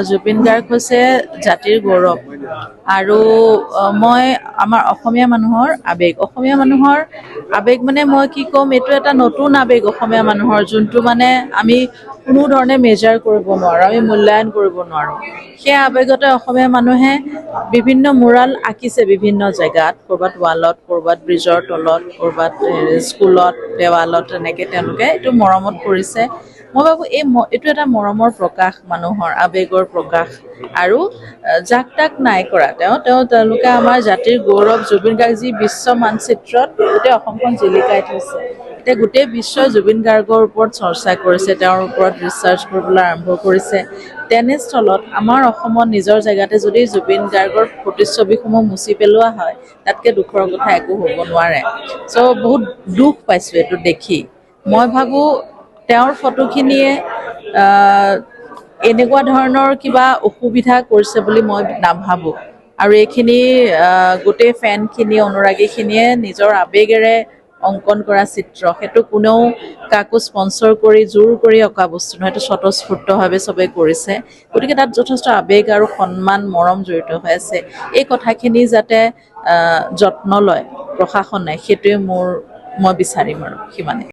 জুবিন গাৰ্গ হৈছে জাতিৰ গৌৰৱ আৰু মই আমাৰ অসমীয়া মানুহৰ আবেগ মানে মই কি ক'ম, এইটো এটা নতুন আবেগ অসমীয়া মানুহৰ, যোনটো মানে আমি কোনো ধৰণে মেজাৰ কৰিব নোৱাৰোঁ, আমি মূল্যায়ন কৰিব নোৱাৰোঁ। সেই আবেগতে অসমীয়া মানুহে বিভিন্ন মুৰাল আঁকিছে বিভিন্ন জেগাত, ক'ৰবাত ৱালত, ক'ৰবাত ব্ৰিজৰ তলত, ক'ৰবাত স্কুলত, দেৱালত, তেনেকৈ তেওঁলোকে এইটো মৰমত কৰিছে। মই ভাবোঁ এইটো এটা মৰমৰ প্ৰকাশ, মানুহৰ আৱেগৰ প্ৰকাশ, আৰু যাক তাক নাই কৰা। তেওঁলোকে আমাৰ জাতিৰ গৌৰৱ। জুবিন গাৰ্গ যি বিশ্ব মানচিত্ৰত গোটেই অসমখন জিলিকাই থৈছে। এতিয়া গোটেই বিশ্বই জুবিন গাৰ্গৰ ওপৰত চৰ্চা কৰিছে, তেওঁৰ ওপৰত ৰিচাৰ্চ কৰিবলৈ আৰম্ভ কৰিছে। তেনেস্থলত আমাৰ অসমত নিজৰ জেগাতে যদি জুবিন গাৰ্গৰ প্ৰতিচ্ছবিসমূহ মুচি পেলোৱা হয়, তাতকৈ দুখৰ কথা একো হ'ব নোৱাৰে। চ' বহুত দুখ পাইছোঁ এইটো দেখি। মই ভাবোঁ তেওঁৰ ফটোখিনিয়ে এনেকুৱা ধৰণৰ কিবা অসুবিধা কৰিছে বুলি মই নাভাবোঁ। আৰু এইখিনি গোটেই ফেনখিনি, অনুৰাগীখিনিয়ে নিজৰ আৱেগেৰে অংকন কৰা চিত্ৰ, সেইটো কোনেও কাকো স্পনচৰ কৰি জোৰ কৰি অঁকা বস্তু নহয়, সেইটো স্বতঃস্ফূৰ্তভাৱে চবেই কৰিছে। গতিকে তাত যথেষ্ট আৱেগ আৰু সন্মান, মৰম জড়িত হৈ আছে। এই কথাখিনি যাতে যত্ন লয় প্ৰশাসনে, সেইটোৱে মই বিচাৰিম আৰু সিমানে।